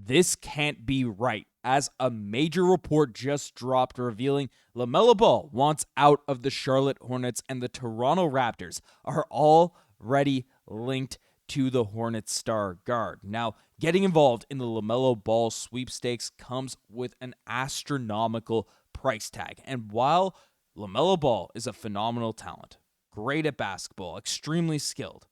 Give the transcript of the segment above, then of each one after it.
This can't be right, as a major report just dropped revealing LaMelo Ball wants out of the Charlotte Hornets and the Toronto Raptors are already linked to the Hornets star guard. Now, getting involved in the LaMelo Ball sweepstakes comes with an astronomical price tag. And while LaMelo Ball is a phenomenal talent, great at basketball, extremely skilled,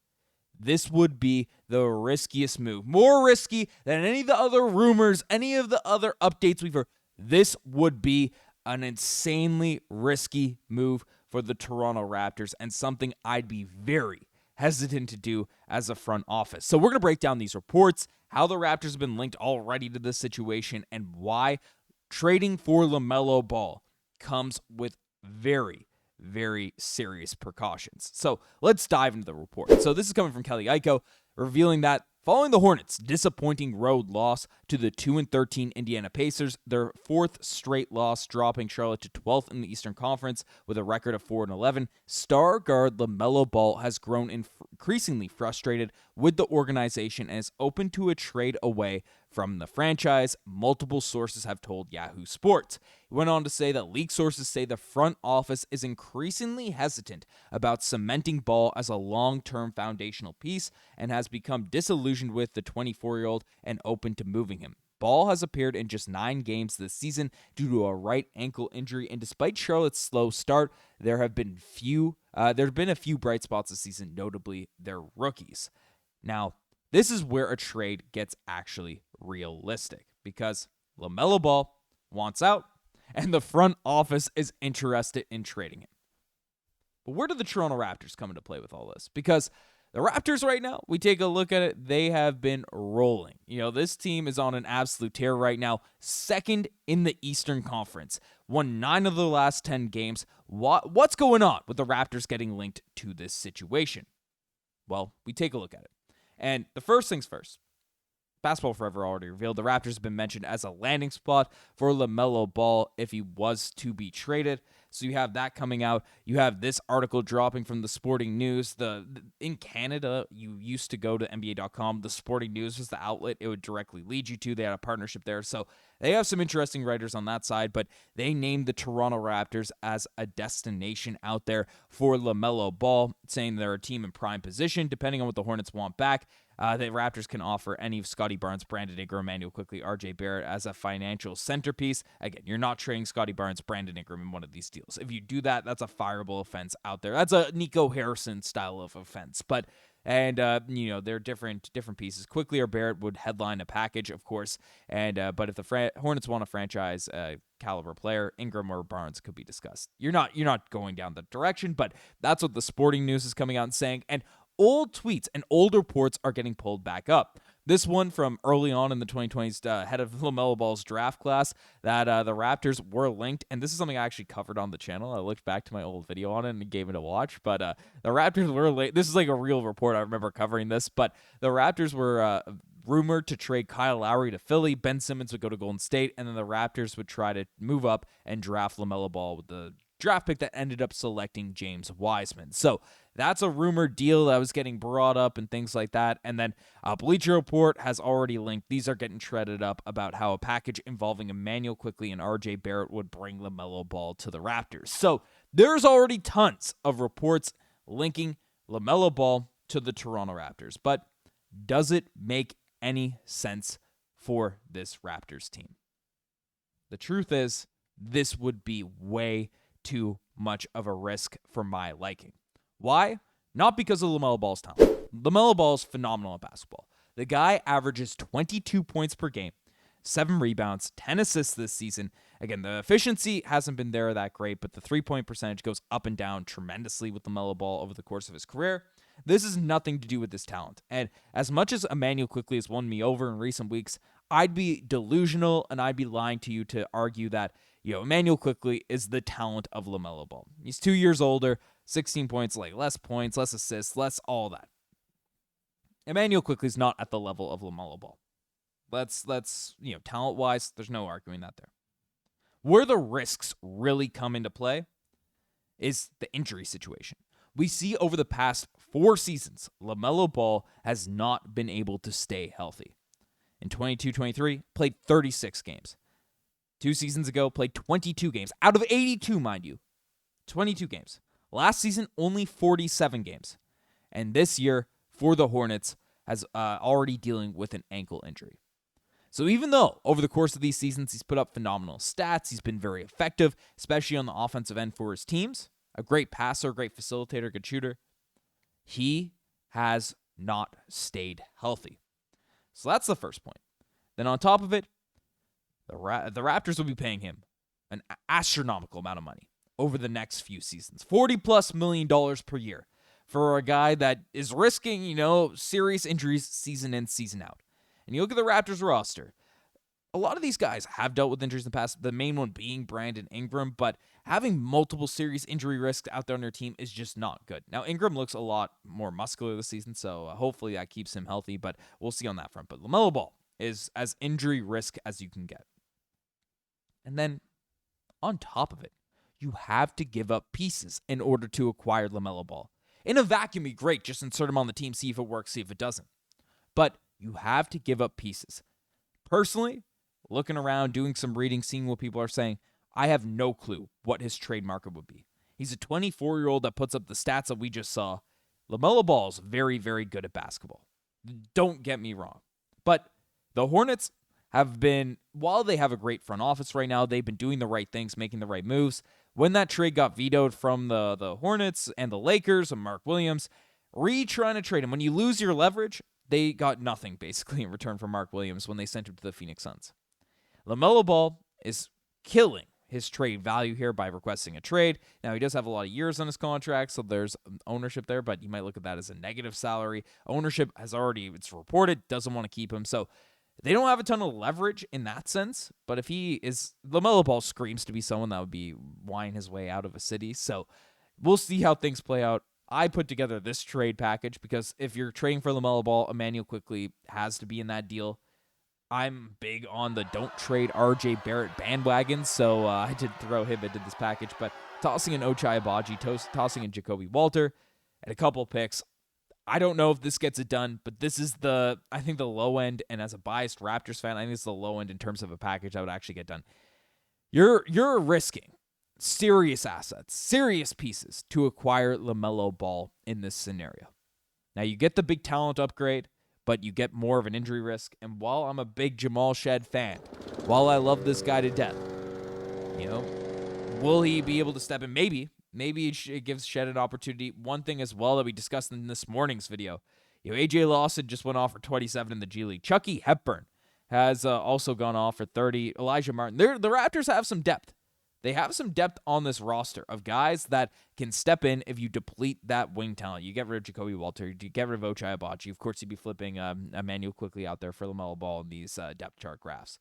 this would be the riskiest move. More risky than any of the other rumors, any of the other updates we've heard. This would be an insanely risky move for the Toronto Raptors and something I'd be very hesitant to do as a front office. So we're going to break down these reports, how the Raptors have been linked already to this situation, and why trading for LaMelo Ball comes with very serious precautions. So let's dive into the report. So this is coming from Kelly Iko, revealing that following the Hornets' disappointing road loss to the 2-13 Indiana Pacers, their fourth straight loss, dropping Charlotte to 12th in the Eastern Conference with a record of 4-11, star guard LaMelo Ball has grown increasingly frustrated with the organization and is open to a trade away from the franchise, multiple sources have told Yahoo Sports. He went on to say that league sources say the front office is increasingly hesitant about cementing Ball as a long-term foundational piece and has become disillusioned with the 24-year-old and open to moving him. Ball has appeared in just 9 games this season due to a right ankle injury, and despite Charlotte's slow start, there have been a few bright spots this season, notably their rookies. Now, this is where a trade gets actually realistic because LaMelo Ball wants out and the front office is interested in trading him. But where do the Toronto Raptors come into play with all this? Because the Raptors right now, we take a look at it, they have been rolling. This team is on an absolute tear right now, second in the Eastern Conference, won 9 of the last 10 games. What's going on with the Raptors getting linked to this situation? Well, we take a look at it. And the first things first, Basketball Forever already revealed the Raptors have been mentioned as a landing spot for LaMelo Ball if he was to be traded. So you have that coming out. You have this article dropping from the Sporting News. In Canada, you used to go to NBA.com. The Sporting News was the outlet it would directly lead you to. They had a partnership there. So they have some interesting writers on that side, but they named the Toronto Raptors as a destination out there for LaMelo Ball, saying they're a team in prime position, depending on what the Hornets want back. The Raptors can offer any of Scottie Barnes, Brandon Ingram, Immanuel Quickley, RJ Barrett as a financial centerpiece. Again, you're not trading Scottie Barnes, Brandon Ingram in one of these deals. If you do that, that's a fireable offense out there. That's a Nico Harrison style of offense. But they're different pieces. Quickley or Barrett would headline a package, of course. But if the Hornets want a franchise caliber player, Ingram or Barnes could be discussed. You're not going down the direction, but that's what the Sporting News is coming out and saying. And old tweets and old reports are getting pulled back up. This one from early on in the 2020s, ahead of LaMelo Ball's draft class, that the Raptors were linked, and this is something I actually covered on the channel. I looked back to my old video on it and gave it a watch, but the Raptors were linked. This is like a real report. I remember covering this, but the Raptors were rumored to trade Kyle Lowry to Philly. Ben Simmons would go to Golden State, and then the Raptors would try to move up and draft LaMelo Ball with the draft pick that ended up selecting James Wiseman. So that's a rumored deal that was getting brought up and things like that. And then Bleacher Report has already linked. These are getting shredded up about how a package involving Immanuel Quickley and RJ Barrett would bring LaMelo Ball to the Raptors. So there's already tons of reports linking LaMelo Ball to the Toronto Raptors. But does it make any sense for this Raptors team? The truth is, this would be way too much of a risk for my liking. Why? Not because of LaMelo Ball's talent. LaMelo Ball is phenomenal at basketball. The guy averages 22 points per game, 7 rebounds, 10 assists this season. Again, the efficiency hasn't been there that great, but the three-point percentage goes up and down tremendously with LaMelo Ball over the course of his career. This has nothing to do with his talent. And as much as Immanuel Quickley has won me over in recent weeks, I'd be delusional and I'd be lying to you to argue that Immanuel Quickley is the talent of LaMelo Ball. He's 2 years older, 16 points, less assists, less all that. Immanuel Quickley's not at the level of LaMelo Ball. Let's talent-wise, there's no arguing that there. Where the risks really come into play is the injury situation. We see over the past 4 seasons, LaMelo Ball has not been able to stay healthy. In 22-23, played 36 games. 2 seasons ago, played 22 games. Out of 82, mind you. 22 games. Last season, only 47 games. And this year, for the Hornets, has already dealing with an ankle injury. So even though over the course of these seasons he's put up phenomenal stats, he's been very effective, especially on the offensive end for his teams, a great passer, great facilitator, good shooter, he has not stayed healthy. So that's the first point. Then on top of it, the Raptors will be paying him an astronomical amount of money over the next few seasons. $40+ million per year for a guy that is risking, serious injuries season in, season out. And you look at the Raptors roster, a lot of these guys have dealt with injuries in the past, the main one being Brandon Ingram, but having multiple serious injury risks out there on their team is just not good. Now, Ingram looks a lot more muscular this season, so hopefully that keeps him healthy, but we'll see on that front. But LaMelo Ball is as injury risk as you can get. And then, on top of it, you have to give up pieces in order to acquire LaMelo Ball. In a vacuum, be great. Just insert him on the team, see if it works, see if it doesn't. But you have to give up pieces. Personally, looking around, doing some reading, seeing what people are saying, I have no clue what his trade market would be. He's a 24-year-old that puts up the stats that we just saw. LaMelo Ball is very, very good at basketball. Don't get me wrong. But the Hornets have been, while they have a great front office right now, they've been doing the right things, making the right moves. When that trade got vetoed from the Hornets and the Lakers and Mark Williams, trying to trade him. When you lose your leverage, they got nothing, basically, in return for Mark Williams when they sent him to the Phoenix Suns. LaMelo Ball is killing his trade value here by requesting a trade. Now, he does have a lot of years on his contract, so there's ownership there, but you might look at that as a negative salary. Ownership has already, it's reported, doesn't want to keep him, so they don't have a ton of leverage in that sense, but if he is, LaMelo Ball screams to be someone that would be whining his way out of a city, so we'll see how things play out. I put together this trade package because if you're trading for LaMelo Ball, Immanuel Quickley has to be in that deal. I'm big on the don't trade RJ Barrett bandwagon, so I did throw him into this package, but tossing in Ochai Agbaji, tossing in Jakob Walter, and a couple picks. I don't know if this gets it done, but this is I think the low end, and as a biased Raptors fan, I think it's the low end in terms of a package that would actually get done. You're risking serious assets, serious pieces to acquire LaMelo Ball in this scenario. Now, you get the big talent upgrade, but you get more of an injury risk. And while I'm a big Jamal Shed fan, while I love this guy to death, will he be able to step in? Maybe it gives Shed an opportunity. One thing as well that we discussed in this morning's video, AJ Lawson just went off for 27 in the G League. Chucky Hepburn has also gone off for 30. Elijah Martin. The Raptors have some depth. They have some depth on this roster of guys that can step in if you deplete that wing talent. You get rid of Jakob Walter, you get rid of Ochai Agbaji. Of course, you'd be flipping Immanuel Quickley out there for LaMelo Ball in these depth chart graphs.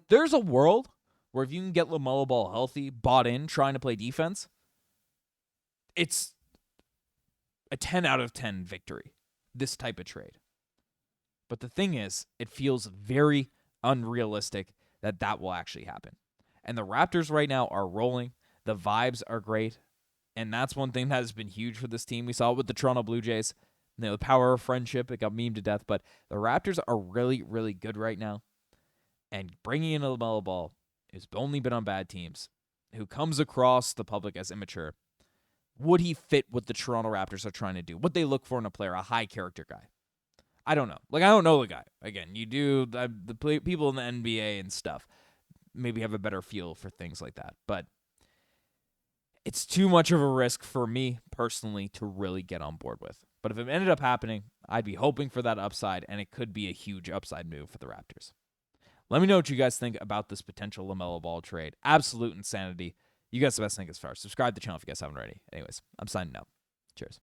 There's a world where if you can get LaMelo Ball healthy, bought in, trying to play defense, it's a 10 out of 10 victory, this type of trade. But the thing is, it feels very unrealistic that will actually happen. And the Raptors right now are rolling. The vibes are great. And that's one thing that has been huge for this team. We saw it with the Toronto Blue Jays. The power of friendship. It got memed to death. But the Raptors are really, really good right now. And bringing in a LaMelo Ball, who's only been on bad teams, who comes across the public as immature, would he fit what the Toronto Raptors are trying to do? What they look for in a player, a high-character guy? I don't know. I don't know the guy. Again, you do, the people in the NBA and stuff maybe have a better feel for things like that. But it's too much of a risk for me personally to really get on board with. But if it ended up happening, I'd be hoping for that upside, and it could be a huge upside move for the Raptors. Let me know what you guys think about this potential LaMelo Ball trade. Absolute insanity. You guys the best thing as far. Subscribe to the channel if you guys haven't already. Anyways, I'm signing out. Cheers.